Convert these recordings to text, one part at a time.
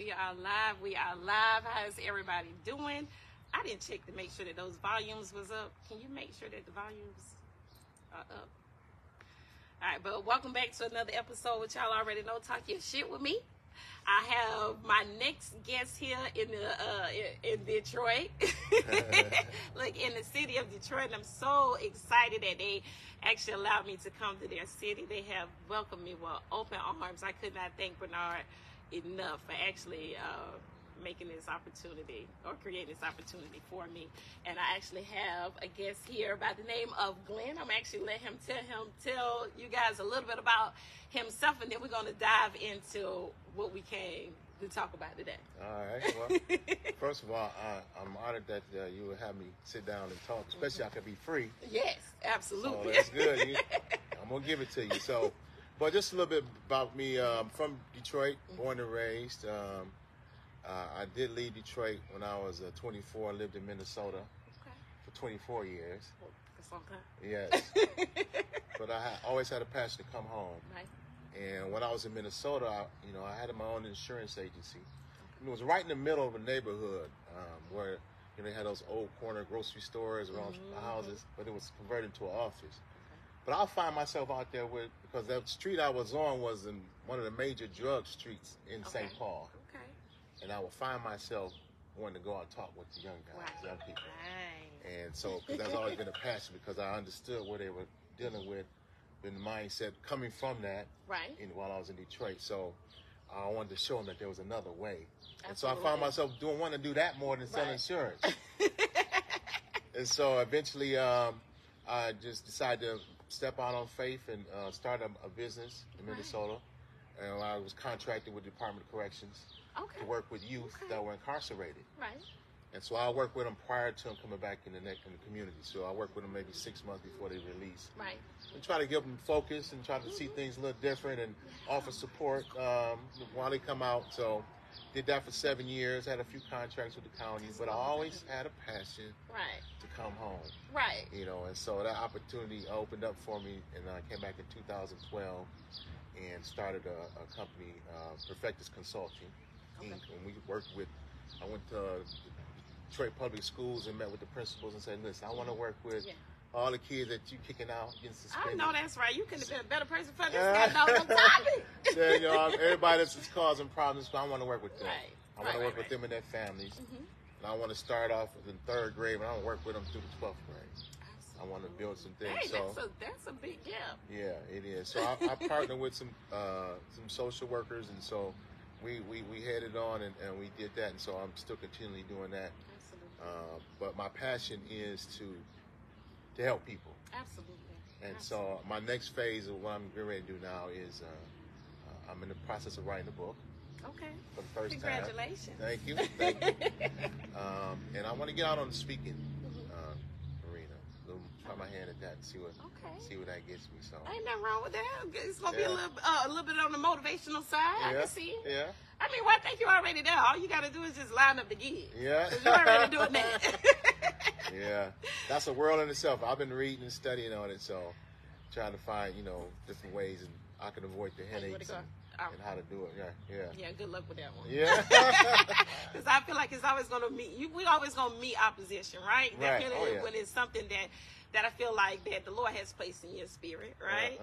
We are live. We are live. How's everybody doing? I didn't check to make sure that those volumes was up. Can you make sure that the volumes are up? All right, but welcome back to another episode, which y'all already know, Talk Your Shit with me. I have my next guest here in Detroit, like in the city of Detroit. And I'm so excited that they actually allowed me to come to their city. They have welcomed me with open arms. I could not thank Bernard enough for actually making this opportunity or creating this opportunity for me. And I actually have a guest here by the name of Glenn. I'm actually let him tell you guys a little bit about himself, and then we're going to dive into what we came to talk about today. All right. Well, first of all, I'm honored that you would have me sit down and talk, especially I could be free. Yes, absolutely. So that's good. I'm going to give it to you. So, but just a little bit about me. I'm from Detroit, born and raised. I did leave Detroit when I was 24. I lived in Minnesota for 24 years. That's okay. Yes. But I always had a passion to come home. Right. And when I was in Minnesota, I had my own insurance agency. And it was right in the middle of a neighborhood where they had those old corner grocery stores around the houses, but it was converted into an office. But I'll find myself out there because that street I was on was in one of the major drug streets in St. Paul. Okay. And I would find myself wanting to go out and talk with the young guys, young people. Right. And so, because that's always been a passion, because I understood what they were dealing with, in the mindset coming from that. Right. While I was in Detroit. So I wanted to show them that there was another way. Absolutely. And so I found myself wanting to do that more than sell insurance. And so eventually I just decided to step out on faith and start a business in Minnesota. And I was contracted with the Department of Corrections to work with youth that were incarcerated. Right. And so I worked with them prior to them coming back in the community. So I worked with them maybe 6 months before they released. Right. And try to give them focus and try to see things a little different and offer support while they come out. So did that for 7 years, had a few contracts with the county, but I always had a passion to come home. Right. And so that opportunity opened up for me, and I came back in 2012 and started a company, Perfectus Consulting. Okay. And we worked with, I went to Detroit Public Schools and met with the principals and said, listen, I want to work with all the kids that you kicking out, getting suspended. I know that's right. You could have been a better person for this guy. No topic. Saying, everybody that's causing problems, but I want to work with them. Right. I want to work with them and their families. And I want to start off in 3rd grade, but I want to work with them through the 12th grade. Absolutely. I want to build some things. Hey, so that's a big gap. Yeah, it is. So I partnered with some social workers, and so we headed on and we did that, and so I'm still continually doing that. Absolutely. But my passion is to help people. Absolutely. And so my next phase of what I'm getting ready to do now is I'm in the process of writing a book. Okay. For the first Congratulations. time. Thank you. Thank you. And I want to get out on the speaking arena. Try my hand at that and see what that gets me. So ain't nothing wrong with that. It's gonna be a little bit on the motivational side. I can see. Yeah. I mean, I think you're already there. All you got to do is just line up the gigs. Yeah. You're already doing that. Yeah. That's a world in itself. I've been reading and studying on it, so trying to find, different ways and I can avoid the headaches and how to do it. Yeah. Good luck with that one. Yeah. Because I feel like it's always going to we always going to meet opposition, right? Right. When it's something that I feel like that the Lord has placed in your spirit, right?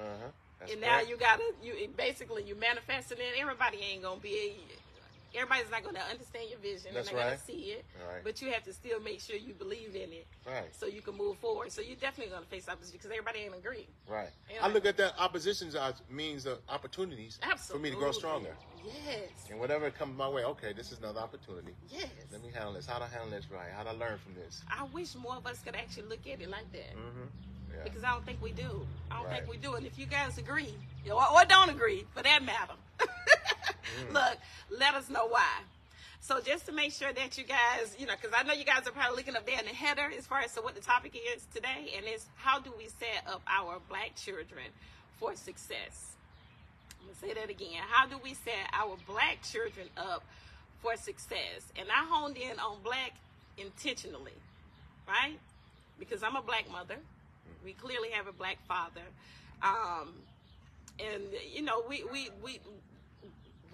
And now you manifesting it. Everybody's not going to understand your vision. That's and they're right. going to see it. Right. But you have to still make sure you believe in it. Right. So you can move forward. So you're definitely going to face opposition because everybody ain't agree. Right. I look at that opposition as means of opportunities for me to grow stronger. Yes. And whatever comes my way, okay, this is another opportunity. Yes. Let me handle this. How to handle this right. How to learn from this. I wish more of us could actually look at it like that. Yeah. Because I don't think we do. Think we do. And if you guys agree, or don't agree, for that matter, look, let us know why. So just to make sure that you guys, because I know you guys are probably looking up there in the header as far as to what the topic is today, and it's how do we set up our black children for success? I'm going to say that again. How do we set our black children up for success? And I honed in on black intentionally, right? Because I'm a black mother. We clearly have a black father. And,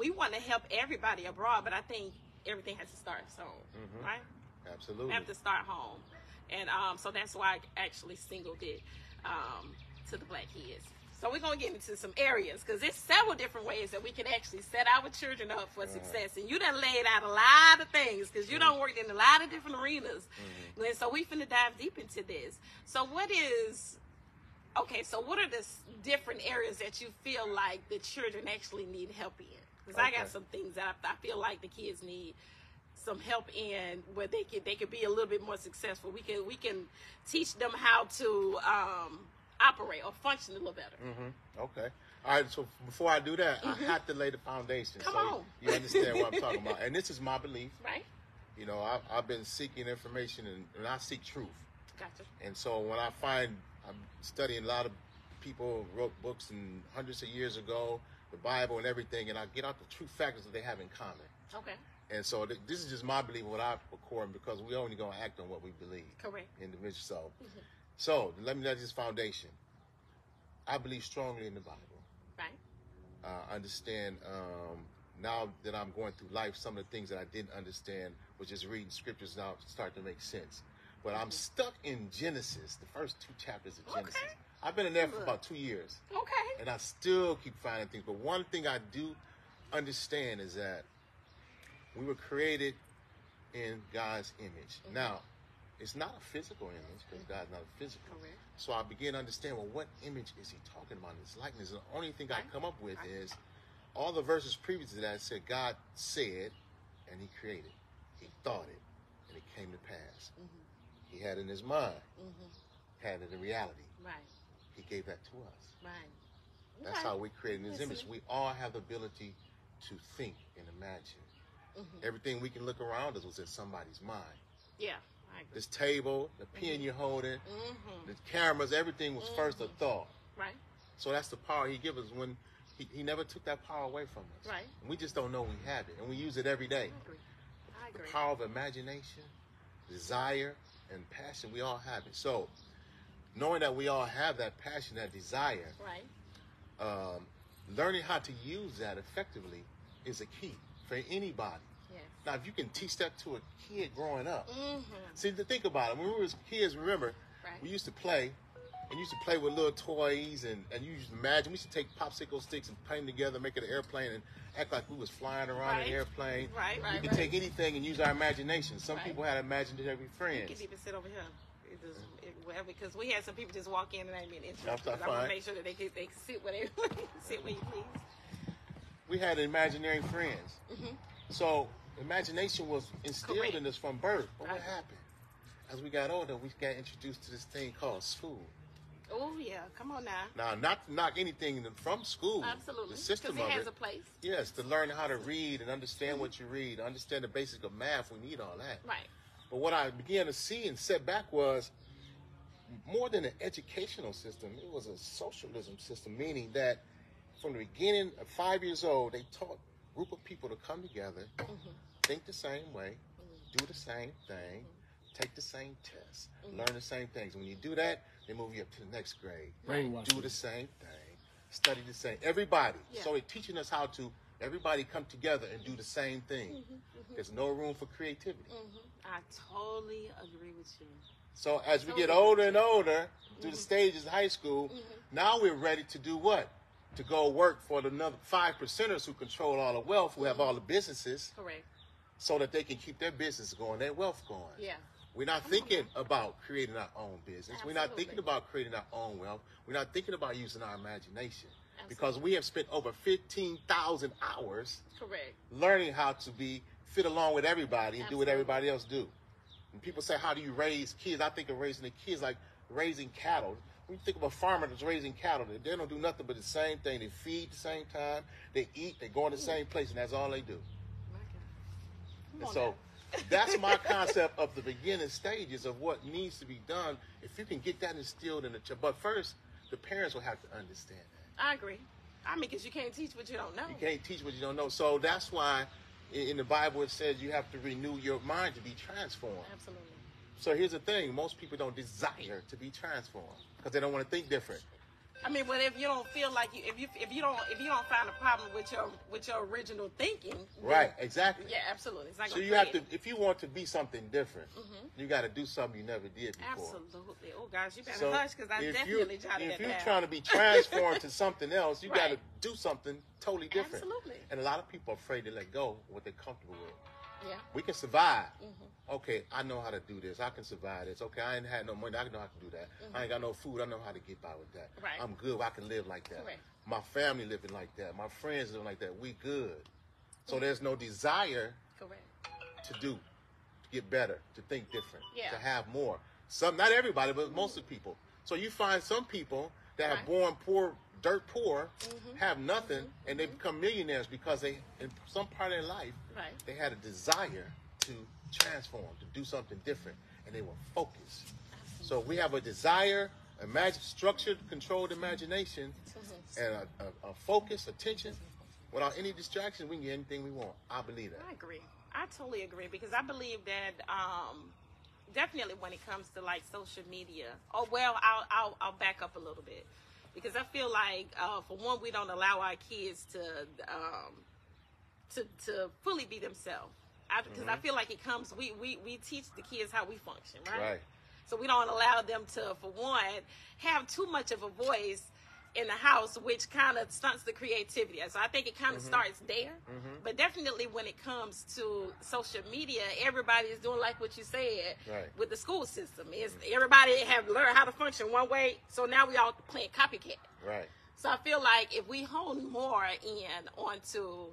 we want to help everybody abroad, but I think everything has to start soon, right? Absolutely. We have to start home. And so that's why I actually singled it to the Black kids. So we're going to get into some areas, because there's several different ways that we can actually set our children up for success. And you done laid out a lot of things, because you done worked in a lot of different arenas. And so we finna dive deep into this. So what are the different areas that you feel like the children actually need help in? Because I got some things that I feel like the kids need some help in, where they could be a little bit more successful. We can teach them how to operate or function a little better. Okay. All right. So before I do that, I have to lay the foundation. Come so on. You understand what I'm talking about. And this is my belief. Right. You know, I've been seeking information, and I seek truth. Gotcha. And so when I find, I'm studying a lot of people wrote books and hundreds of years ago, the Bible and everything, and I get out the true factors that they have in common. Okay. And so this is just my belief, what I record, because we only going to act on what we believe. Correct. Individual. So let me lay this foundation. I believe strongly in the Bible. Right. Understand now that I'm going through life, some of the things that I didn't understand, which is reading scriptures now start to make sense. But I'm stuck in Genesis, the first 2 chapters of Genesis. Okay. I've been in there for about 2 years. Okay. And I still keep finding things. But one thing I do understand is that we were created in God's image. Now, it's not a physical image, because God's not a physical. Correct. So I begin to understand, well, what image is he talking about in his likeness? And the only thing I come up with is all the verses previous to that said God said, and he created. He thought it, and it came to pass. He had it in his mind, had it in reality. Right. He gave that to us. Right. That's how we created in his image. We all have the ability to think and imagine. Everything we can look around us was in somebody's mind. Yeah, I agree. This table, the pen you're holding, the cameras, everything was first a thought. Right. So that's the power he gives us when he never took that power away from us. Right. And we just don't know we have it, and we use it every day. I agree. The power of imagination, desire, and passion, we all have it. So knowing that we all have that passion, that desire, learning how to use that effectively is a key for anybody. Yes. Now, if you can teach that to a kid growing up, see, to think about it, when we were kids, remember, we used to play, and used to play with little toys, and you used to imagine, we used to take popsicle sticks and paint them together, make it an airplane, and act like we was flying around an airplane. We could take anything and use our imagination. Some people had imaginary friends. You can even sit over here. Because we had some people just walk in and I didn't interrupt. That's I want to make sure that they can sit where they sit where you please. We had imaginary friends. So imagination was instilled in us from birth. But what happened? As we got older, we got introduced to this thing called school. Oh, yeah. Come on now. Now, not to knock anything from school. Absolutely. The system because of it has it. a place. Yes, to learn how to read and understand what you read, understand the basics of math. We need all that. Right. But what I began to see and set back was more than an educational system, it was a socialism system, meaning that from the beginning, at 5 years old, they taught a group of people to come together, think the same way, do the same thing, take the same tests, learn the same things. When you do that, they move you up to the next grade. Do the same thing, study the same. Everybody. So they're teaching us how to, everybody come together and do the same thing. There's no room for creativity. I totally agree with you. So as we get older and older, through the stages of high school, now we're ready to do what? To go work for the another 5%ers who control all the wealth, who have all the businesses. Correct. So that they can keep their business going, their wealth going. Yeah. We're not thinking about creating our own business. We're not thinking about creating our own wealth. We're not thinking about using our imagination. Because we have spent over 15,000 hours learning how to be fit along with everybody and do what everybody else do. When people say, how do you raise kids? I think of raising the kids like raising cattle. When you think of a farmer that's raising cattle, they don't do nothing but the same thing. They feed at the same time, they eat, they go in the same place, and that's all they do. And so that's my concept of the beginning stages of what needs to be done. If you can get that instilled in the child. But first, the parents will have to understand that. I agree. I mean, because you can't teach what you don't know. You can't teach what you don't know. So that's why in the Bible it says you have to renew your mind to be transformed. Absolutely. So here's the thing. Most people don't desire to be transformed because they don't want to think different. I mean, but if you don't feel like if you don't find a problem with your original thinking, right? Exactly. Yeah, absolutely. It's not so gonna you have to, if you want to be something different, you got to do something you never did before. Absolutely. Oh gosh, you better hush because I definitely jotted that down. If you're trying to be transformed to something else, you got to do something totally different. Absolutely. And a lot of people are afraid to let go of what they're comfortable with. Yeah. We can survive. Okay, I know how to do this. I can survive this. Okay, I ain't had no money. I know how to do that. I ain't got no food. I know how to get by with that. Right. I'm good. I can live like that. Correct. My family living like that. My friends living like that. We good. So there's no desire to get better, to think different, to have more. Not everybody, but most of the people. So you find some people that are born poor, dirt poor, have nothing, and they become millionaires because they, in some part of their life, they had a desire to transform, to do something different, and they were focused. So we have a desire, structured, controlled imagination, and a focus, attention. Without any distraction, we can get anything we want. I believe that. I agree. I totally agree because I believe that definitely when it comes to like social media. Oh well, I'll back up a little bit because I feel like for one, we don't allow our kids to fully be themselves. Because I feel like it comes, we teach the kids how we function, right? So we don't allow them to, for one, have too much of a voice in the house, which kind of stunts the creativity. So I think it kind of starts there. But definitely when it comes to social media, everybody is doing like what you said with the school system. Is everybody have learned how to function one way, so now we all playing copycat. Right. So I feel like if we hone more in onto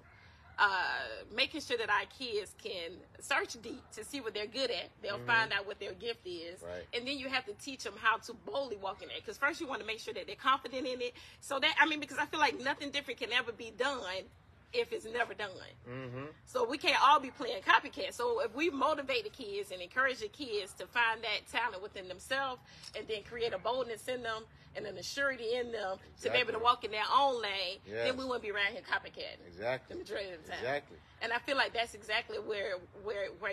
making sure that our kids can search deep to see what they're good at. They'll find out what their gift is. And then you have to teach them how to boldly walk in it. Because first you want to make sure that they're confident in it. So that, because I feel like nothing different can ever be done if it's never done. So we can't all be playing copycat. So if we motivate the kids and encourage the kids to find that talent within themselves and then create a boldness in them and an assurity in them to be able to walk in their own lane, then we wouldn't be around here copycatting. The majority of the time. And I feel like that's exactly where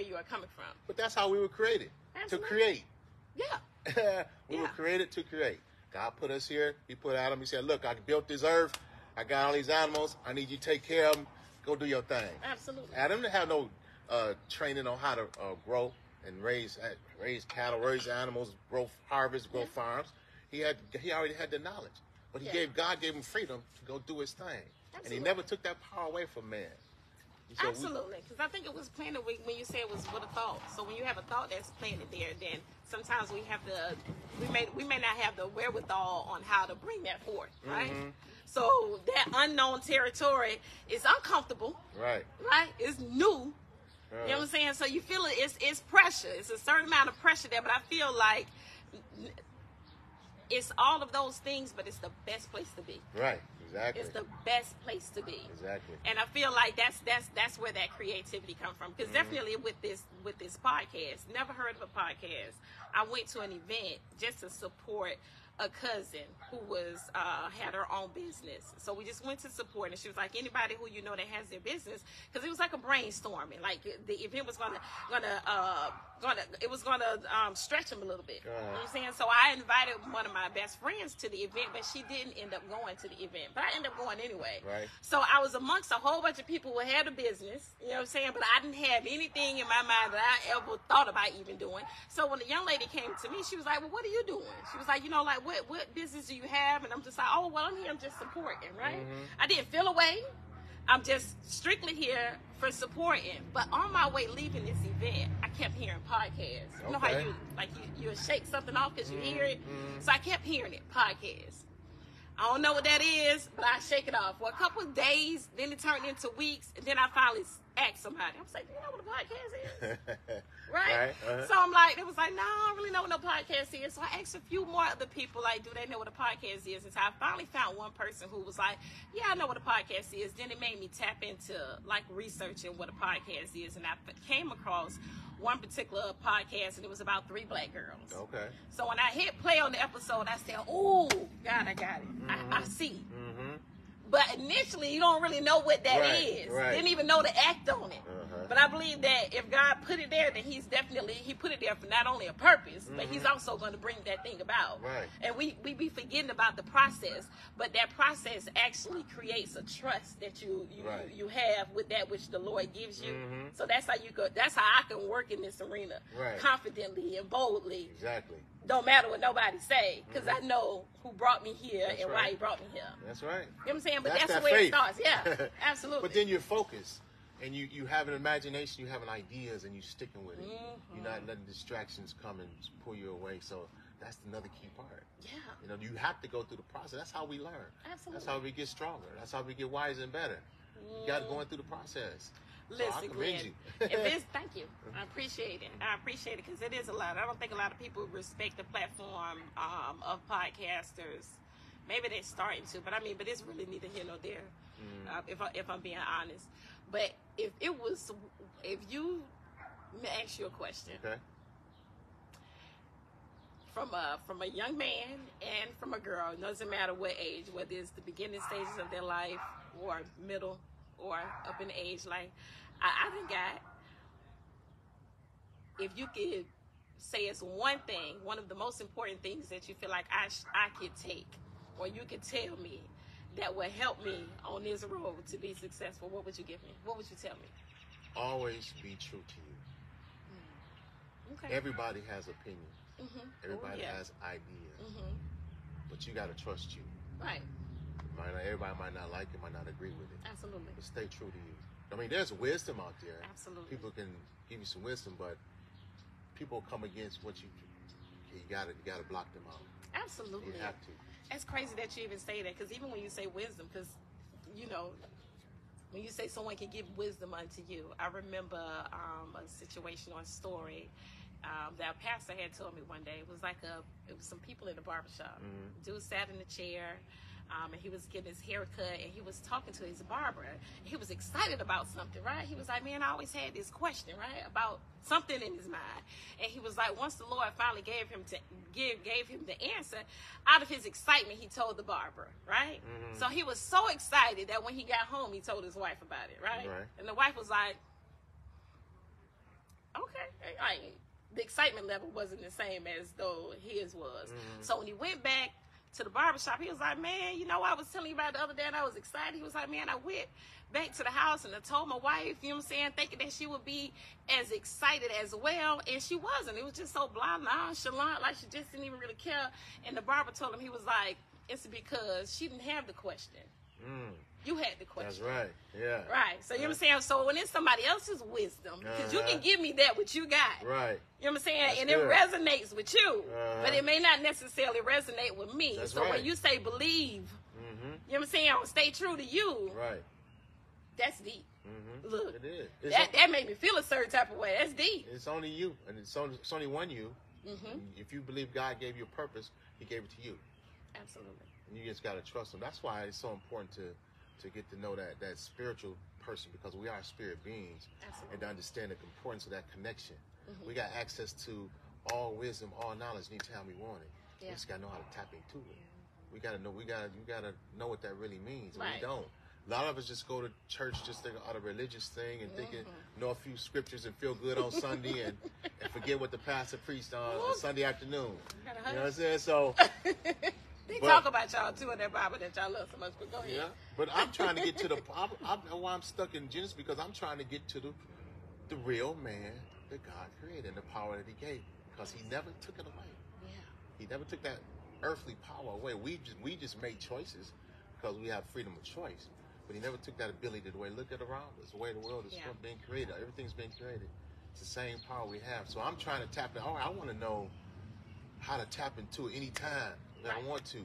you are coming from. But that's how we were created. To create. We were created to create. God put us here. He put Adam. He said, look, I built this earth. I got all these animals. I need you to take care of them. Go do your thing. Absolutely. Adam didn't have no training on how to grow and raise cattle, raise animals, harvest, grow farms. He already had the knowledge, but God gave him freedom to go do his thing, and he never took that power away from man. Absolutely, because I think it was planted when you say it was with a thought. So when you have a thought that's planted there, then sometimes we may not have the wherewithal on how to bring that forth, right? So that unknown territory is uncomfortable, right? It's new. You know what I'm saying? So you feel it's pressure. It's a certain amount of pressure there, but I feel like it's all of those things, but it's the best place to be. Right. Exactly. It's the best place to be. Exactly. And I feel like that's where that creativity comes from. Because definitely with this podcast, never heard of a podcast. I went to an event just to support a cousin who was had her own business. So we just went to support, and she was like, anybody who you know that has their business, because it was like a brainstorming. Like the event was gonna stretch them a little bit. You know what I'm saying? So I invited one of my best friends to the event, but she didn't end up going to the event. But I ended up going anyway. Right. So I was amongst a whole bunch of people who had a business, you know what I'm saying? But I didn't have anything in my mind that I ever thought about even doing. So when the young lady came to me, she was like, well, what are you doing? She was like, like, what business do you have? And I'm just like, oh, well, I'm here, I'm just supporting, right? I didn't feel away. I'm just strictly here for supporting. But on my way leaving this event, I kept hearing podcasts. You know how you shake something off because you hear it? So I kept hearing it, podcasts. I don't know what that is, but I shake it off for a couple of days. Then it turned into weeks, and then I finally asked somebody. I was like, do you know what a podcast is? Right? So I'm like, it was like, no, I don't really know what no podcast is. So I asked a few more other people, like, do they know what a podcast is? And so I finally found one person who was like, yeah, I know what a podcast is. Then it made me tap into, like, researching what a podcast is. And I came across one particular podcast, and it was about 3 black girls. Okay. So when I hit play on the episode, I said, oh, God, I got it. I see. But initially, you don't really know what that is. Didn't even know the act on it. But I believe that if God put it there, then he put it there for not only a purpose, but he's also going to bring that thing about. Right. And we be forgetting about the process, but that process actually creates a trust that you have with that which the Lord gives you. So that's how that's how I can work in this arena confidently and boldly. Exactly. Don't matter what nobody say, because I know who brought me here and why he brought me here. That's right. You know what I'm saying? But that's that the way faith. it starts. Yeah, absolutely. But then you're focused, and you have an imagination, you have an ideas, and you're sticking with it. You're not letting distractions come and pull you away. So that's another key part. Yeah. You know, you have to go through the process. That's how we learn. Absolutely. That's how we get stronger. That's how we get wiser and better. You got to go through the process. Listen, Glenn, you. thank you. I appreciate it. I appreciate it because it is a lot. I don't think a lot of people respect the platform of podcasters. Maybe they're starting to, but it's really neither here nor there. If I'm being honest, but if you let me ask you a question, okay, from a young man and from a girl, it doesn't matter what age, whether it's the beginning stages of their life or middle or up in age, like I think if you could say it's one thing, one of the most important things that you feel like I could take, or you could tell me that would help me on this road to be successful, what would you give me? What would you tell me? Always be true to you. Okay. Everybody has opinions. Everybody has ideas. But you got to trust you. Right. Everybody might not like it, might not agree with it. Absolutely. But stay true to you. I mean, there's wisdom out there. Absolutely. People can give you some wisdom, but people come against what you gotta block them out. Absolutely. You have to. It's crazy that you even say that, because even when you say wisdom, because when you say someone can give wisdom unto you, I remember a situation or a story that a pastor had told me one day. It was some people in the barbershop. Dude sat in the chair, and he was getting his hair cut, and he was talking to his barber. He was excited about something, right? He was like, man, I always had this question, right, about something in his mind. And he was like, once the Lord finally gave him the answer, out of his excitement, he told the barber, right? So he was so excited that when he got home, he told his wife about it, right? And the wife was like, okay. The excitement level wasn't the same as though his was. So when he went back to the barbershop, he was like, man, I was telling you about the other day and I was excited. He was like, man, I went back to the house and I told my wife, you know what I'm saying, thinking that she would be as excited as well, and she wasn't. It was just so nonchalant, like she just didn't even really care. And the barber told him, he was like, it's because she didn't have the question. You had the question. That's right. Yeah. Right. So you know what I'm saying? So when it's somebody else's wisdom, because you can give me that what you got. Right. You know what I'm saying? That's and good. it resonates with you. But it may not necessarily resonate with me. That's so right. when you say believe, you know what I'm saying, or stay true to you. Right. That's deep. Look. It is. That made me feel a certain type of way. That's deep. It's only you, and it's only one you. If you believe God gave you a purpose, He gave it to you. Absolutely. And you just got to trust Him. That's why it's so important to get to know that spiritual person, because we are spirit beings. Absolutely. And to understand the importance of that connection. We got access to all wisdom, all knowledge anytime we want it. We just got to know how to tap into it. We got to know. You got to know what that really means. Right. We don't. A lot of us just go to church just out of a religious thing and thinking, know a few scriptures and feel good on Sunday and forget what the pastor preached on Sunday afternoon. You know what I'm saying? So they talk about y'all too in that Bible that y'all love so much, but go ahead. Yeah, but I'm trying to get to why I'm stuck in Genesis, because I'm trying to get to the real man that God created and the power that He gave, because He never took it away. Yeah. He never took that earthly power away. We just made choices because we have freedom of choice. But He never took that ability the way look at around us, the way the world is being created. Everything's been created. It's the same power we have. So I'm trying to tap in. I want to know how to tap into it anytime that I want to.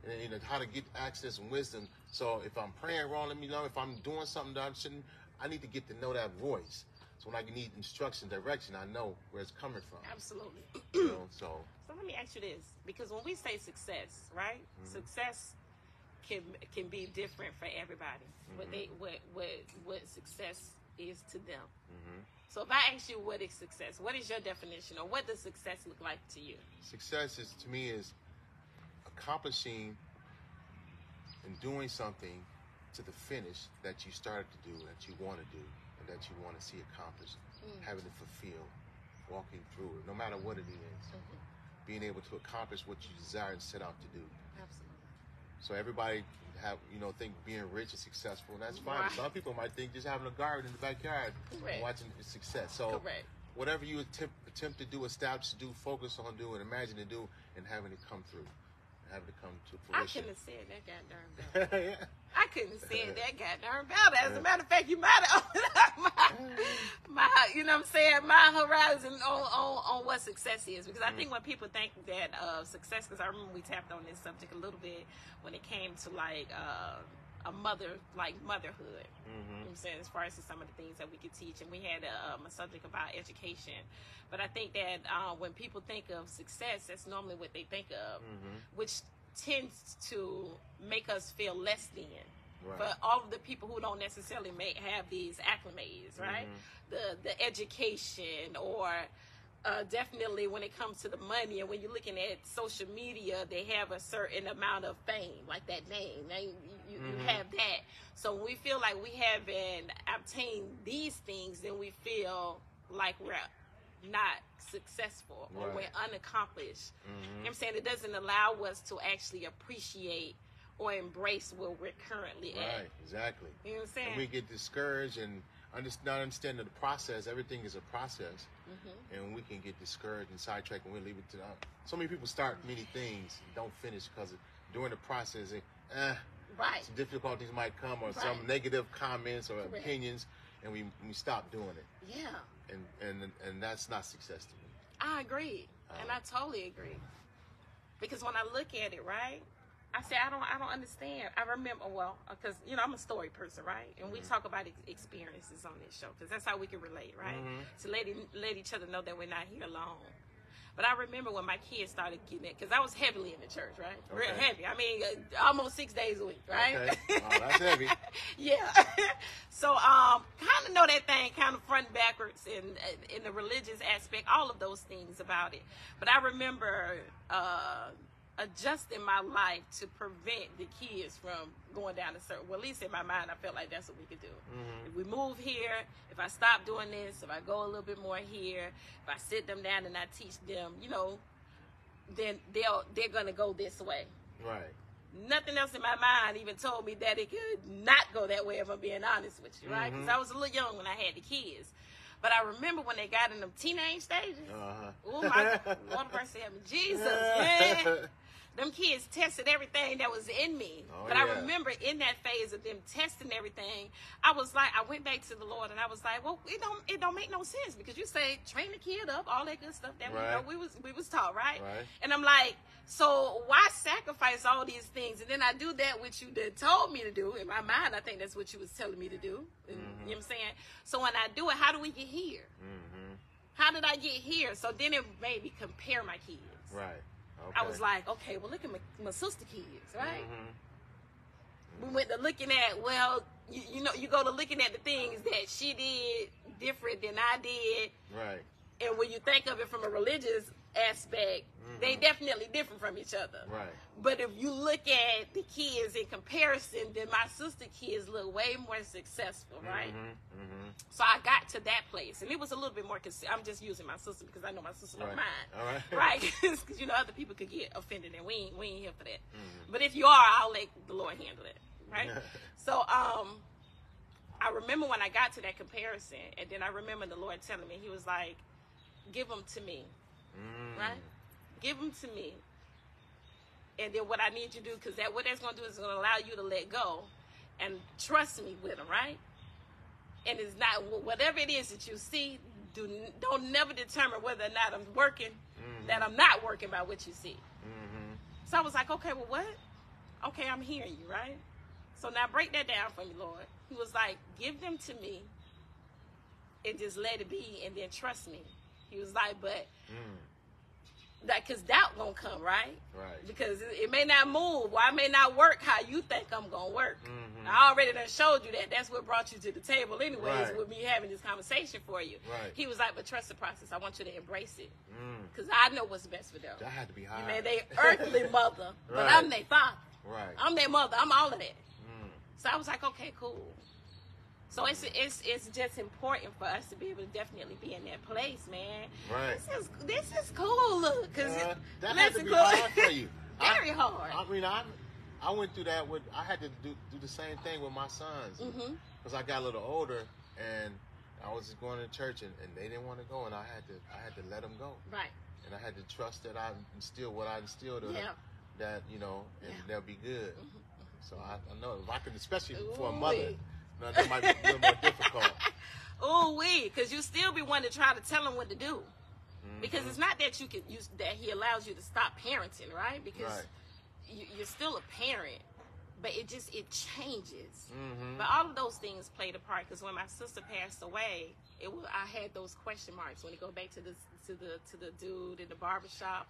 And how to get access and wisdom. So if I'm praying wrong, let me know. If I'm doing something that I shouldn't, I need to get to know that voice. So when I need instruction, direction, I know where it's coming from. Absolutely. So let me ask you this. Because when we say success, right? Success can be different for everybody. What success is to them. So if I ask you what is success, what is your definition, or what does success look like to you? Success to me is accomplishing and doing something to the finish that you started to do, that you want to do, and that you want to see accomplished, having it fulfilled, walking through it, no matter what it is, being able to accomplish what you desire and set out to do. Absolutely. So everybody think being rich is successful, and that's fine. Right. Some people might think just having a garden in the backyard and watching is success. So whatever you attempt to do, establish to do, focus on doing, imagine to do, and having it come through. Having it come to fruition. I couldn't have said that goddamn better. Yeah. I couldn't have said that goddamn better. As a matter of fact, you might have opened up my you know what I'm saying, my horizon on what success is. Because I think when people think that success, because I remember we tapped on this subject a little bit when it came to like motherhood. You know what I'm saying, as far as some of the things that we could teach, and we had a subject about education. But I think that when people think of success, that's normally what they think of, which tends to make us feel less than. Right. For all of the people who don't necessarily have these acclimates, right? The education, or definitely when it comes to the money, and when you're looking at social media, they have a certain amount of fame, like that name. You have that. So when we feel like we haven't obtained these things, then we feel like we're not successful or we're unaccomplished. You know what I'm saying? It doesn't allow us to actually appreciate or embrace where we're currently at. Right, exactly. You know what I'm saying? And we get discouraged and not understanding the process. Everything is a process. And we can get discouraged and sidetracked when we leave it to so many people start many things and don't finish because during the process, some difficulties might come, or some negative comments or opinions, and we stop doing it. Yeah. And that's not success to me. I agree. And I totally agree. Because when I look at it, right, I say, I don't understand. I remember, because, I'm a story person, right? And we talk about experiences on this show, because that's how we can relate, right? To let each other know that we're not here alone. But I remember when my kids started getting it, because I was heavily in the church, right? Real heavy. I mean, almost 6 days a week, right? Okay. Oh, that's heavy. Yeah. So, kind of know that thing kind of front and backwards in the religious aspect, all of those things about it. But I remember adjusting my life to prevent the kids from going down a certain, well, at least in my mind, I felt like that's what we could do. If we move here, if I stop doing this, if I go a little bit more here, if I sit them down and I teach them, then they're going to go this way. Right. Nothing else in my mind even told me that it could not go that way, if I'm being honest with you, right? Because I was a little young when I had the kids. But I remember when they got in them teenage stages. Oh, my Lord, mercy, help me, Jesus, man. Them kids tested everything that was in me. I remember in that phase of them testing everything, I went back to the Lord and I was like, well, it don't make no sense, because you say train the kid up, all that good stuff that we was taught, right? And I'm like, so why sacrifice all these things? And then I do that which you told me to do. In my mind, I think that's what you was telling me to do. You know what I'm saying? So when I do it, how do we get here? How did I get here? So then it made me compare my kids. Right. Okay. I was like, okay, well, look at my sister kids, right? We went to looking at, well, you go to looking at the things that she did different than I did. Right. And when you think of it from a religious aspect, they definitely different from each other. Right. But if you look at the kids in comparison, then my sister kids look way more successful, right? So I got to that place, and it was a little bit more. I'm just using my sister because I know my sister don't mind, all right? Right? Because other people could get offended, and we ain't here for that. But if you are, I'll let the Lord handle it, right? So I remember when I got to that comparison, and then I remember the Lord telling me, He was like, "Give them to me." Right? Give them to me. And then what I need you to do, because what that's going to do is going to allow you to let go and trust me with them, right? And it's not, whatever it is that you see, don't never determine whether or not I'm working, that I'm not working by what you see. So I was like, okay, well, what? Okay, I'm hearing you, right? So now break that down for me, Lord. He was like, give them to me and just let it be, and then trust me. He was like, but because doubt gonna come, right? Right. Because it may not move, or I may not work how you think I'm gonna work. I already done showed you that. That's what brought you to the table anyways, with me having this conversation for you. Right. He was like, but trust the process. I want you to embrace it. Because I know what's best for them. That had to be hard. You know, they earthly mother, but I'm their father. Right. I'm their mother. I'm all of that. So I was like, okay, cool. So it's just important for us to be able to definitely be in that place, man. Right. This is cool. Look, cause that had to be hard for you. Very hard. I mean, I went through that with. I had to do the same thing with my sons because I got a little older and I was just going to church and they didn't want to go and I had to let them go. Right. And I had to trust that I instilled what I instilled in them, that and they'll be good. So I know if I could, especially for a mother. No, that might be a little more difficult. Because you still be wanting to try to tell him what to do. Because it's not that that he allows you to stop parenting, right? Because you're still a parent, but it changes. But all of those things played a part. Because when my sister passed away, I had those question marks when you go back to the dude in the barbershop.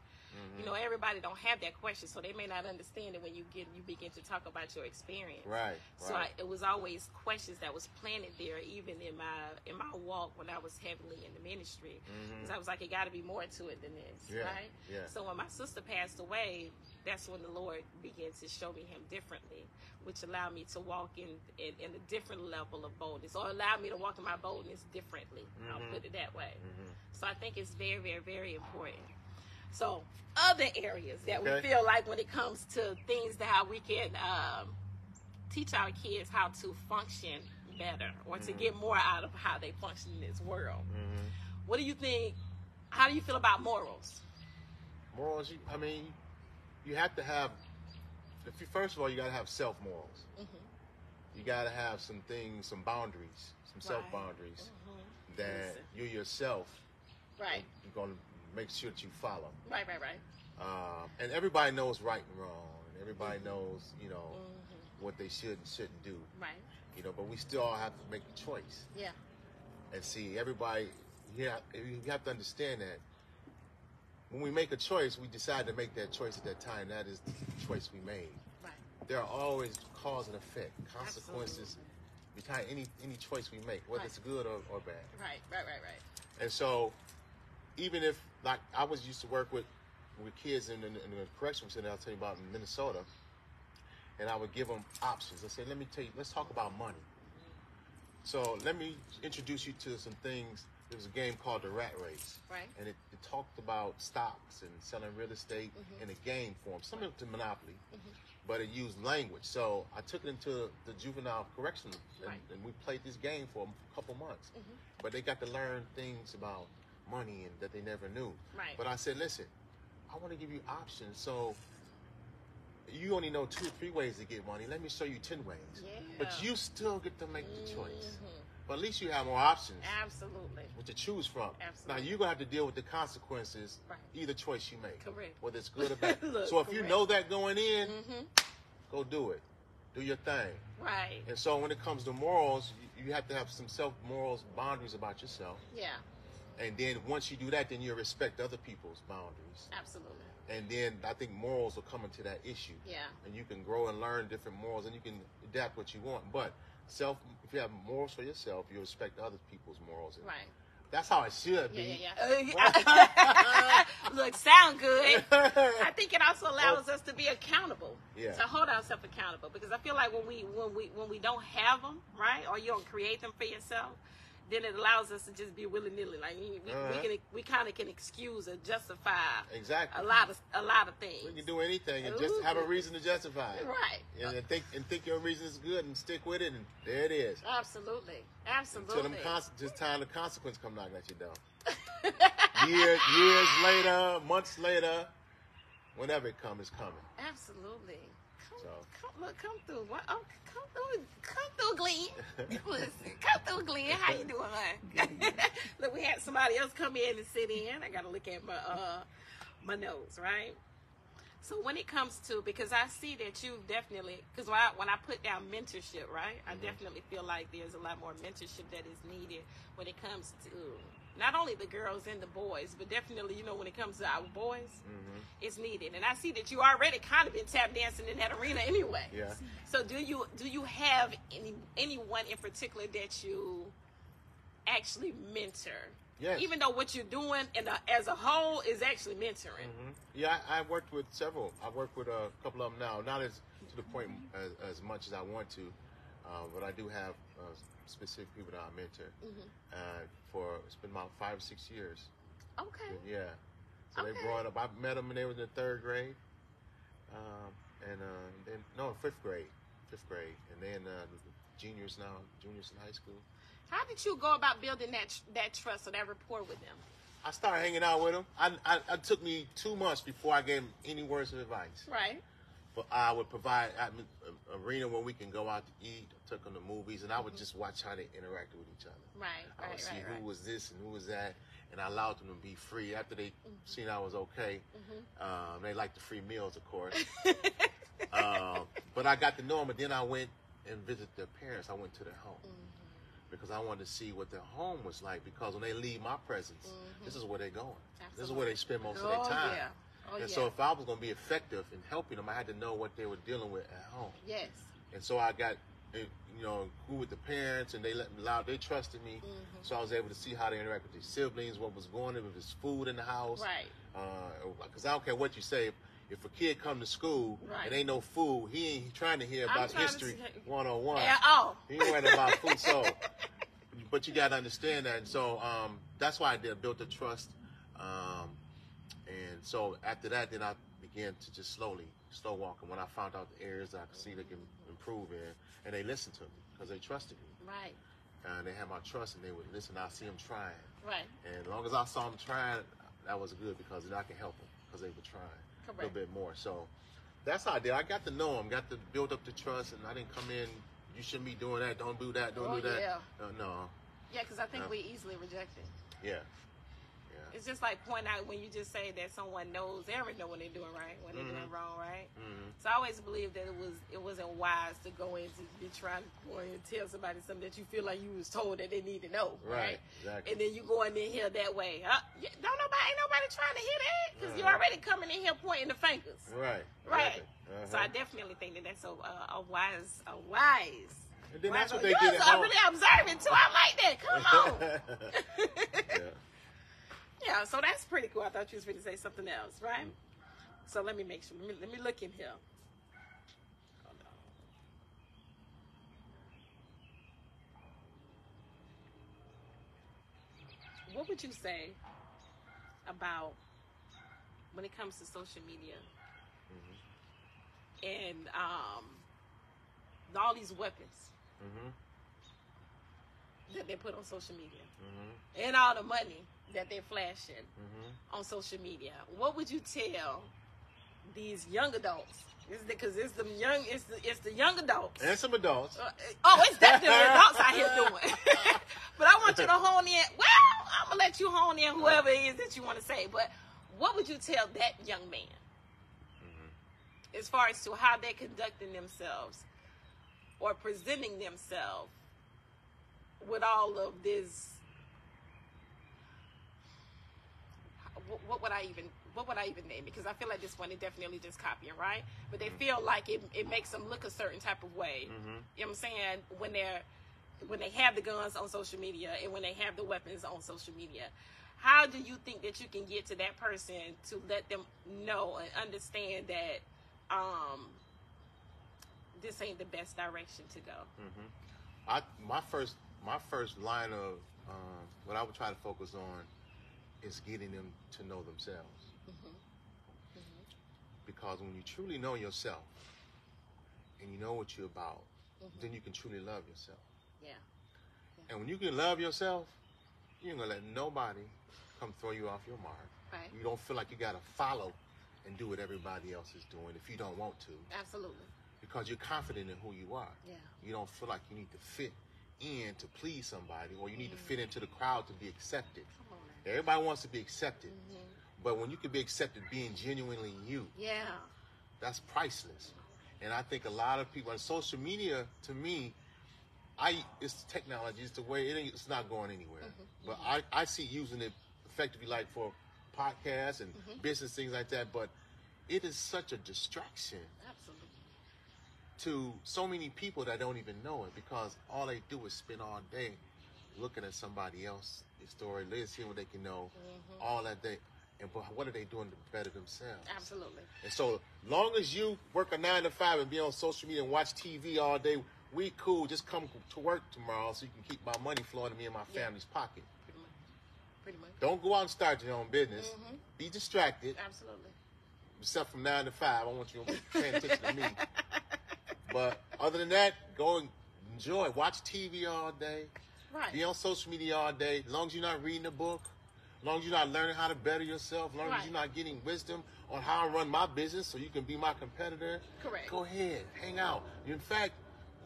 Everybody don't have that question, so they may not understand it when you begin to talk about your experience. Right. So it was always questions that was planted there, even in my walk when I was heavily in the ministry, because I was like, it got to be more to it than this, right? Yeah. So when my sister passed away, that's when the Lord began to show me Him differently, which allowed me to walk in a different level of boldness, or allowed me to walk in my boldness differently. I'll put it that way. So I think it's very, very, very important. So other areas that we feel like when it comes to things that how we can teach our kids how to function better or to get more out of how they function in this world. What do you think? How do you feel about morals? Morals, you have to have, first of all, you got to have self-morals. You got to have some boundaries, some self-boundaries that you yourself you're going to make sure that you follow. Right. And everybody knows right and wrong. And everybody knows, what they should and shouldn't do. Right. But we still all have to make a choice. Yeah. And see, everybody, you have to understand that when we make a choice, we decide to make that choice at that time. That is the choice we made. Right. There are always cause and effect, consequences behind any choice we make, whether it's good or bad. Right. And so, even if, like, I was used to work with kids in the correctional center I'll tell you about in Minnesota, and I would give them options. I say, let's talk about money. So let me introduce you to some things. There was a game called the Rat Race. Right. And it talked about stocks and selling real estate in a game form, similar to Monopoly, but it used language. So I took it into the juvenile correctional, and we played this game for a couple months. But they got to learn things about money and that they never knew. Right. But I said, listen, I want to give you options. So you only know 2 or 3 ways to get money. Let me show you 10 ways. Yeah. But you still get to make the choice. But at least you have more options. Absolutely. To choose from. Absolutely. Now you're going to have to deal with the consequences, either choice you make. Correct. Whether it's good or bad. Look, so if you know that going in, go do it. Do your thing. Right. And so when it comes to morals, you have to have some self-morals, boundaries about yourself. Yeah. And then once you do that, then you respect other people's boundaries. Absolutely. And then I think morals will come into that issue. Yeah. And you can grow and learn different morals, and you can adapt what you want. But if you have morals for yourself, you respect other people's morals. Right. That's how it should be. Yeah. Look, sound good. I think it also allows us to be accountable. Yeah. To hold ourselves accountable, because I feel like when we don't have them, right, or you don't create them for yourself, then it allows us to just be willy-nilly. Like we kind of can excuse or justify exactly a lot of things. We can do anything and just have a reason to justify it. Right. And think your reason is good and stick with it, and there it is. Absolutely. Until just time the consequence come knocking at your door. years later, months later, whenever it comes, it's coming. Absolutely. Come through. Come through, Glenn. Listen, come through, Glenn. How you doing, man? Look, we had somebody else come in and sit in. I gotta look at my notes, right? So when it comes to, because I see that you definitely, because when I put down mentorship, right, I definitely feel like there's a lot more mentorship that is needed when it comes to not only the girls and the boys, but definitely, when it comes to our boys, it's needed. And I see that you already kind of been tap dancing in that arena anyway. Yeah. So do you have anyone in particular that you actually mentor? Yes. Even though what you're doing as a whole is actually mentoring. Yeah, I worked with several. I work with a couple of them now. Not as to the point as much as I want to. But I do have specific people that I mentor. It's been about 5 or 6 years. Okay. Yeah. So they brought up. I met them when they were in the 3rd grade, and then fifth grade, and then juniors in high school. How did you go about building that trust or that rapport with them? I started hanging out with them. It took me 2 months before I gave them any words of advice. Right. But I would provide an arena where we can go out to eat, took them to movies, and I would just watch how they interacted with each other. I would see who was this and who was that, and I allowed them to be free. After they seen I was okay, they liked the free meals, of course. But I got to know them, and then I went and visited their parents. I went to their home. Because I wanted to see what their home was like. Because when they leave my presence, this is where they're going. Absolutely. This is where they spend most of their time. Yeah. So if I was going to be effective in helping them, I had to know what they were dealing with at home. Yes. And so I got, cool with the parents, and they trusted me. So I was able to see how they interact with their siblings, what was going on, if there's food in the house. Right. Because I don't care what you say. If a kid come to school and ain't no food, he ain't trying to hear about history 101. He ain't worried about food. So, but you got to understand that. And so that's why I built the trust. And so after that, then I began to just slow walk. And when I found out the areas I could see they can improve in, and they listened to me because they trusted me. Right. And they had my trust, and they would listen. I see them trying. Right. And as long as I saw them trying, that was good because then I can help them because they were trying. A little bit more. So that's how I did. I got to know them, got to build up the trust, and I didn't come in, you shouldn't be doing that, don't do that, don't do that. Yeah. No. Yeah, because I think we easily reject it. Yeah. It's just like pointing out when you just say that someone knows, they already know when they're doing right, when they're doing wrong, right? So I always believed that it wasn't wise to go in to be trying to go in and tell somebody something that you feel like you was told that they need to know, right? Exactly. And then you go in there here that way. Ain't nobody trying to hear that because you're already coming in here pointing the fingers. Right. Right. So I definitely think that that's a wise. And then that's what they get at home. Really observant too. I like that. Come on. Yeah, so that's pretty cool. I thought you was going to say something else, right? So let me make sure. Let me look in here. Hold on. What would you say about when it comes to social media and all these weapons that they put on social media and all the money that they're flashing on social media? What would you tell these young adults? Because it's the young adults and some adults. It's definitely adults out here doing. But I want you to hone in. Well, I'm gonna let you hone in whoever it is that you want to say. But what would you tell that young man as far as to how they're conducting themselves or presenting themselves with all of this? What would I even name it? Because I feel like this one is definitely just copying, right? But they feel like it makes them look a certain type of way. You know what I'm saying? When they have the guns on social media and when they have the weapons on social media. How do you think that you can get to that person to let them know and understand that this ain't the best direction to go? My first line of what I would try to focus on is getting them to know themselves. Because when you truly know yourself and you know what you're about, then you can truly love yourself. Yeah. And when you can love yourself, you ain't gonna let nobody come throw you off your mark. Right. You don't feel like you gotta follow and do what everybody else is doing if you don't want to. Absolutely. Because you're confident in who you are. Yeah. You don't feel like you need to fit in to please somebody, or you need to fit into the crowd to be accepted. Come on. Everybody wants to be accepted. But when you can be accepted being genuinely you, that's priceless. And I think a lot of people on social media, to me, it's technology, it's the way, it's not going anywhere. But I see using it effectively like for podcasts and business things like that, but it is such a distraction. Absolutely. To so many people that don't even know it, because all they do is spend all day looking at somebody else's story, seeing what they can know, all that day. And but what are they doing to better themselves? Absolutely. And so long as you work a 9 to 5 and be on social media and watch TV all day we cool. Just come to work tomorrow so you can keep my money flowing to me in my family's pocket. Pretty much. Pretty much. Don't go out and start your own business. Be distracted. Absolutely. Except from 9 to 5. I want you to pay attention to me. But other than that, go and enjoy. Watch TV all day. Right. Be on social media all day. As long as you're not reading a book, as long as you're not learning how to better yourself, as long as you're not getting wisdom on how I run my business so you can be my competitor. Correct. Go ahead. Hang out. In fact,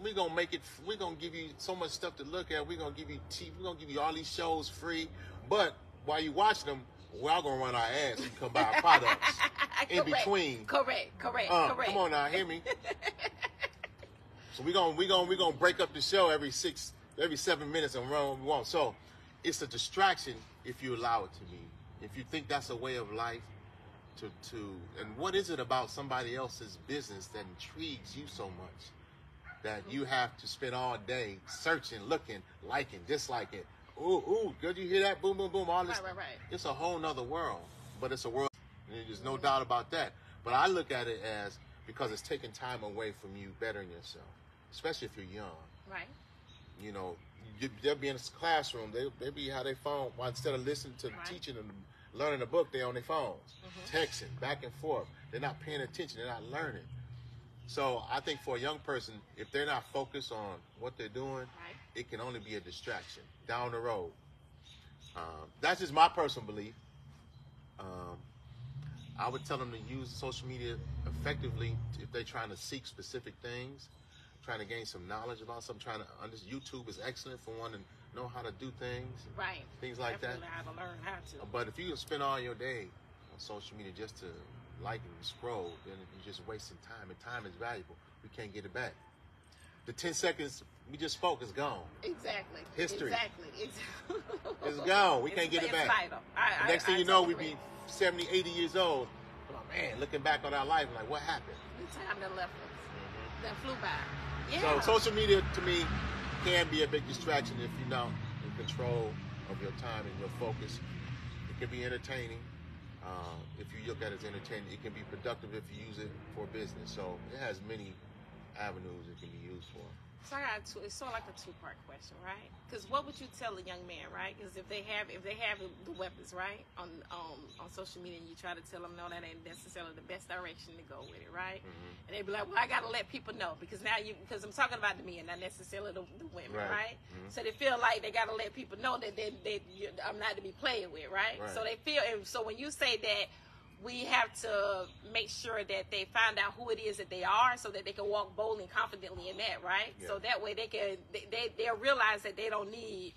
we're going to make it, we're going to give you so much stuff to look at. We're going to give you TV. We're going to give you all these shows free. But while you watch them, we're all going to run our ads and come buy our products in between. Correct. Correct. Come on now, hear me. So we're gonna break up the show every 7 minutes and run what we want. So it's a distraction if you allow it to be. If you think that's a way of life, and what is it about somebody else's business that intrigues you so much that you have to spend all day searching, looking, liking, disliking? Ooh, did you hear that? Boom, boom, boom. All this. Right. It's a whole nother world, but it's a world. And there's no doubt about that. But I look at it as because it's taking time away from you bettering yourself, especially if you're young. Right. You know, they'll be in a classroom. They'll be how they phone. Well, instead of listening to the teaching and learning a book, they're on their phones, texting back and forth. They're not paying attention. They're not learning. So I think for a young person, if they're not focused on what they're doing, it can only be a distraction down the road. That's just my personal belief. I would tell them to use social media effectively if they're trying to seek specific things, trying to gain some knowledge about something, trying to understand. YouTube is excellent for one to know how to do things. Right. Things like Definitely that. How to learn how to. But if you spend all your day on social media just to like and scroll, then you're just wasting time, and time is valuable. We can't get it back. The 10 seconds we just spoke is gone. Exactly. History. Exactly. It's gone. We can't get it back. The next thing you know, we be 70, 80 years old. Oh, man, looking back on our life, like, what happened? The time that left us. That flew by. Yeah. So social media, to me, can be a big distraction if you're not in control of your time and your focus. It can be entertaining. If you look at it as entertaining, it can be productive if you use it for business. So it has many avenues it can be used for. So I got it's sort of like a two-part question, right? Because what would you tell a young man, right? Because if they have the weapons, right, on social media, and you try to tell them no, that ain't necessarily the best direction to go with it, right? And they be like, well, I got to let people know because because I'm talking about the men, not necessarily the women, right? So they feel like they got to let people know that I'm not to be played with, right? So they feel, and so when you say that. We have to make sure that they find out who it is that they are so that they can walk boldly and confidently in that, right? Yeah. So that way they'll realize that they don't need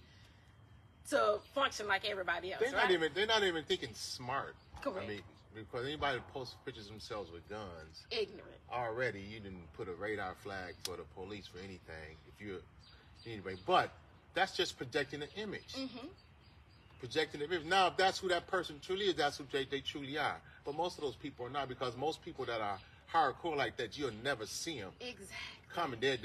to function like everybody else, They're not even thinking smart. Correct. I mean, because anybody that posts pictures of themselves with guns. Ignorant. Already, you didn't put a radar flag for the police for anything. Anyway, but that's just projecting an image. Projecting the image. Now, if that's who that person truly is, that's who they truly are. But most of those people are not, because most people that are hardcore like that, you'll never see them. Exactly. Coming, they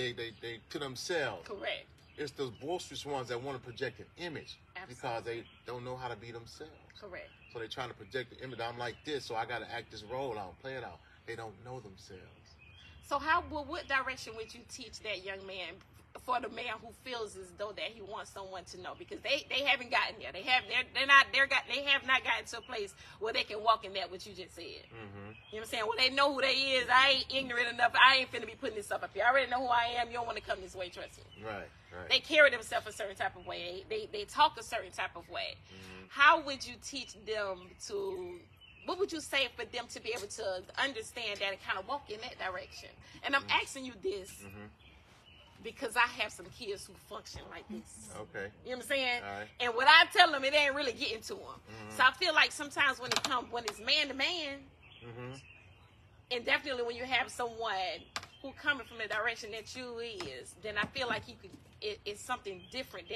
to themselves. Correct. It's those boisterous ones that want to project an image. Absolutely. Because they don't know how to be themselves. Correct. So they're trying to project the image. I'm like this, so I got to act this role out, play it out. They don't know themselves. So what direction would you teach that young man? For the man who feels as though that he wants someone to know, because they haven't gotten there. They have not gotten to a place where they can walk in that what you just said. You know what I'm saying? Well, they know who they is. I ain't ignorant enough. I ain't finna be putting this stuff up here. I already know who I am. You don't want to come this way. Trust me. Right. They carry themselves a certain type of way. They talk a certain type of way. How would you teach them to? What would you say for them to be able to understand that and kind of walk in that direction? And I'm asking you this. Because I have some kids who function like this. Okay. You know what I'm saying? All right. And what I tell them, it ain't really getting to them. So I feel like sometimes when it's man to man, and definitely when you have someone who coming from the direction that you is, then I feel like it's something different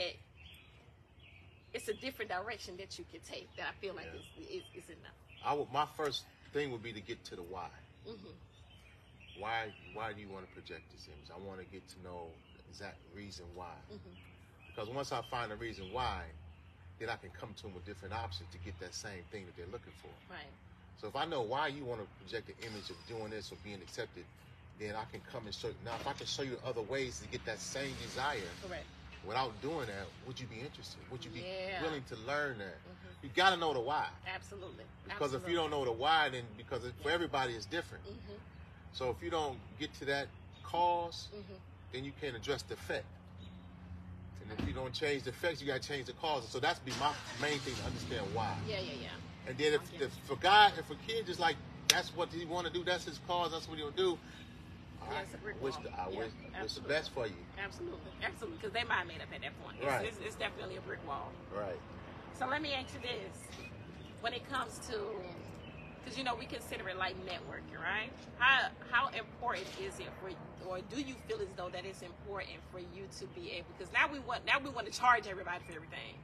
it's a different direction that you can take that I feel like is enough. My first thing would be to get to the why. Why do you want to project this image? I want to get to know the exact reason why. Because once I find the reason why, then I can come to them with different options to get that same thing that they're looking for. Right. So if I know why you want to project the image of doing this or being accepted then I can come and show you. Now, if I can show you other ways to get that same desire, Correct. without doing that, would you be interested? Would you be Yeah. willing to learn that? You got to know the why. Absolutely. Because if you don't know the why, then because for everybody it's different. So if you don't get to that cause, then you can't address the effect. And if you don't change the effects, you got to change the causes. So that's be my main thing to understand why. Yeah. And then if for God, if a kid just like that's what he want to do, that's his cause, that's what he'll do. I wish the best for you. Absolutely, because they mind made up at that point. Right. It's definitely a brick wall. Right. So let me ask you this: when it comes to, because we consider it like networking, right? How important is it for you, or do you feel as though that it's important for you to be able? Because now we want to charge everybody for everything,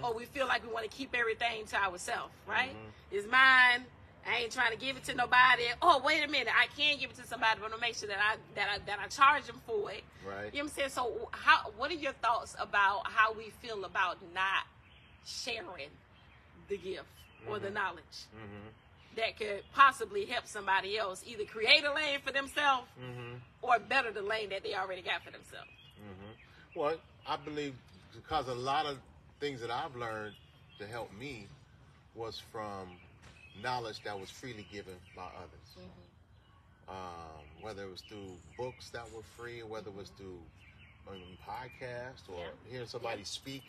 or we feel like we want to keep everything to ourselves, right? It's mine. I ain't trying to give it to nobody. Oh, wait a minute, I can give it to somebody, but to make sure that I charge them for it. Right. You know what I'm saying? So, what are your thoughts about how we feel about not sharing the gift or the knowledge that could possibly help somebody else either create a lane for themselves or better the lane that they already got for themselves? Well, I believe because a lot of things that I've learned to help me was from knowledge that was freely given by others. Whether it was through books that were free, or whether it was through podcasts, or hearing somebody speak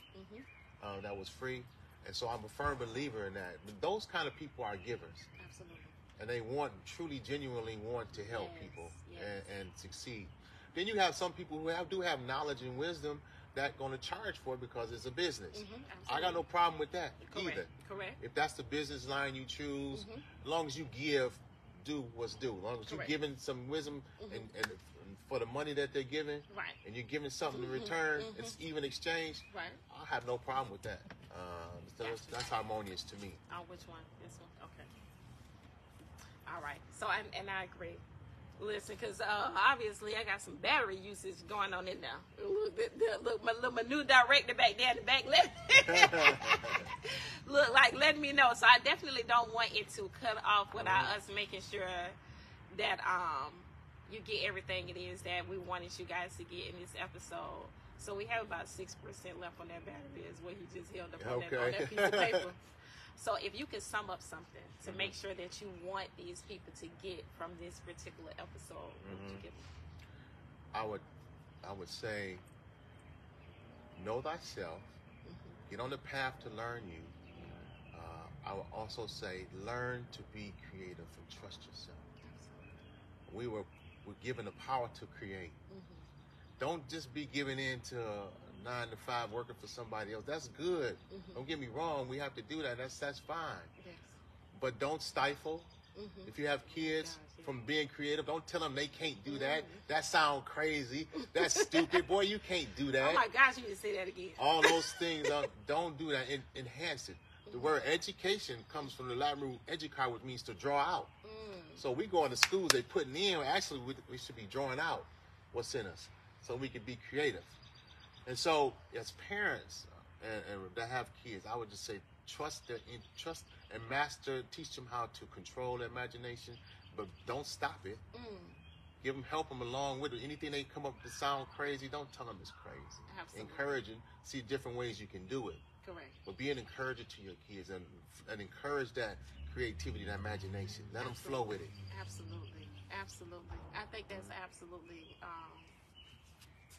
that was free. And so I'm a firm believer in that. But those kind of people are givers. Absolutely. And they truly, genuinely want to help people and succeed. Then you have some people who do have knowledge and wisdom that going to charge for it because it's a business. I got no problem with that either. Correct. If that's the business line you choose, as long as you do what's due. As long as you're giving some wisdom and for the money that they're giving, and you're giving something in return, it's even exchange, I have no problem with that. That's harmonious to me. Oh, which one? This one? Okay. All right. So, and I agree. Listen, because obviously I got some battery usage going on in there. Look, my new director back there in the back, letting me know. So I definitely don't want it to cut off without us making sure that you get everything it is that we wanted you guys to get in this episode. So we have about 6% left on that battery, is what he just held up on that piece of paper. So if you could sum up something to make sure that you want these people to get from this particular episode, what would you give them? I would say, know thyself, get on the path to learn you. I would also say, learn to be creative and trust yourself. We're given the power to create. Don't just be giving in to 9 to 5 working for somebody else. That's good. Don't get me wrong. We have to do that. That's fine. Yes. But don't stifle. If you have kids from being creative, don't tell them they can't do that. That sounds crazy. That's stupid. Boy, you can't do that. Oh my gosh, you didn't say that again. All those things, don't do that. Enhance it. The word education comes from the Latin root educar, which means to draw out. So we go into schools, they putting in, actually we should be drawing out what's in us so we can be creative. And so as parents and that have kids, I would just say trust and master, teach them how to control their imagination, but don't stop it. Help them along with it. Anything they come up to sound crazy, don't tell them it's crazy. Absolutely. Encourage them, see different ways you can do it. Correct. But be an encourager to your kids and encourage that creativity, that imagination. Let them flow with it. Absolutely. I think that's absolutely.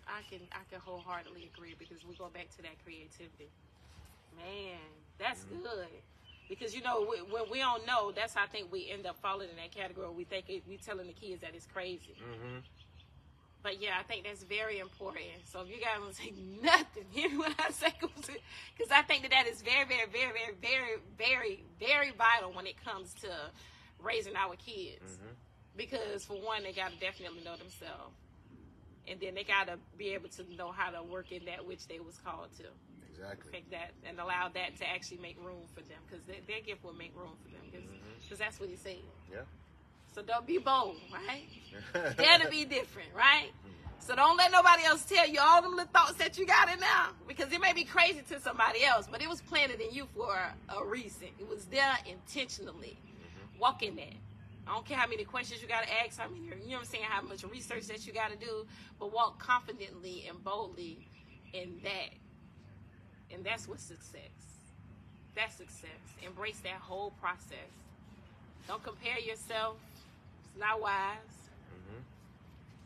I can wholeheartedly agree, because we go back to that creativity. Man, that's good. Because when we don't know, that's how I think we end up falling in that category. We think we telling the kids that it's crazy. But yeah, I think that's very important. So if you guys don't say nothing, hear me when I say, because I think that is very, very, very, very, very, very, very vital when it comes to raising our kids. Because for one, they got to definitely know themselves. And then they got to be able to know how to work in that which they was called to. Exactly. Perfect that and allow that to actually make room for them, because their gift will make room for them, because that's what he said. Yeah. So don't be bold, right? Dare to be different, right? So don't let nobody else tell you all them little thoughts that you got in now, because it may be crazy to somebody else, but it was planted in you for a reason. It was there intentionally. Walk in that. I don't care how many questions you got to ask, how many, you know what I'm saying, how much research that you got to do, but walk confidently and boldly in that. And that's what success. That's success. Embrace that whole process. Don't compare yourself. It's not wise.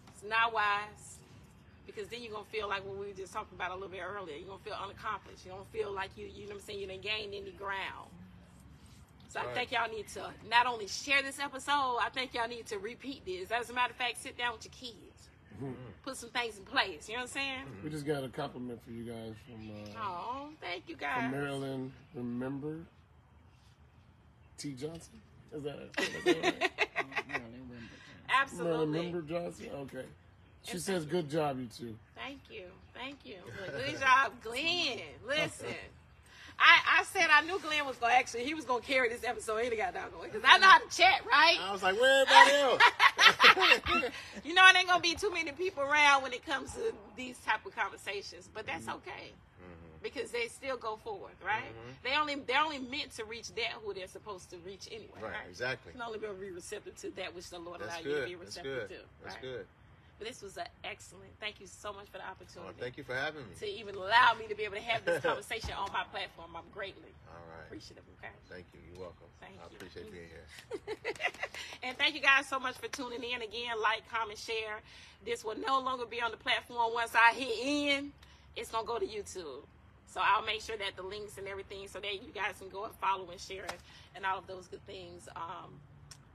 It's not wise. Because then you're going to feel like what we were just talking about a little bit earlier. You're going to feel unaccomplished. You're going to feel like you know what I'm saying, you didn't gain any ground. So I think y'all need to not only share this episode, I think y'all need to repeat this. As a matter of fact, sit down with your kids. Put some things in place. You know what I'm saying? We just got a compliment for you guys from oh, thank you guys. from Maryland. Remember T. Johnson? Is that right? Absolutely. Remember Johnson? Okay. She says, "Good job, you two." Thank you. Thank you. Good job, Glenn. Listen. I said I knew Glenn was he was going to carry this episode. He got down going. Because I know how to chat, right? I was like, where everybody else? You know, it ain't going to be too many people around when it comes to these type of conversations. But that's okay. Because they still go forward, right? They're only meant to reach that who they're supposed to reach anyway. Right, exactly. You can only be receptive to that which the Lord That's allowed you to good. be receptive to. That's Right? good. But this was excellent. Thank you so much for the opportunity. Oh, thank you for having me. To even allow me to be able to have this conversation on my platform. I'm greatly appreciative. Okay. Thank you. You're welcome. Thank I you. appreciate being here. And thank you guys so much for tuning in. Again, like, comment, share. This will no longer be on the platform. Once I hit in, it's going to go to YouTube. So I'll make sure that the links and everything so that you guys can go and follow and share and all of those good things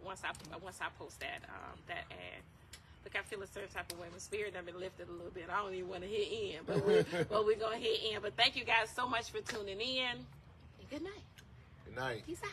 once I post that ad. Look, I feel a certain type of way. My spirit done been lifted a little bit. I don't even want to hit in, but we're going to hit in. But thank you guys so much for tuning in. And good night. Good night. Peace out.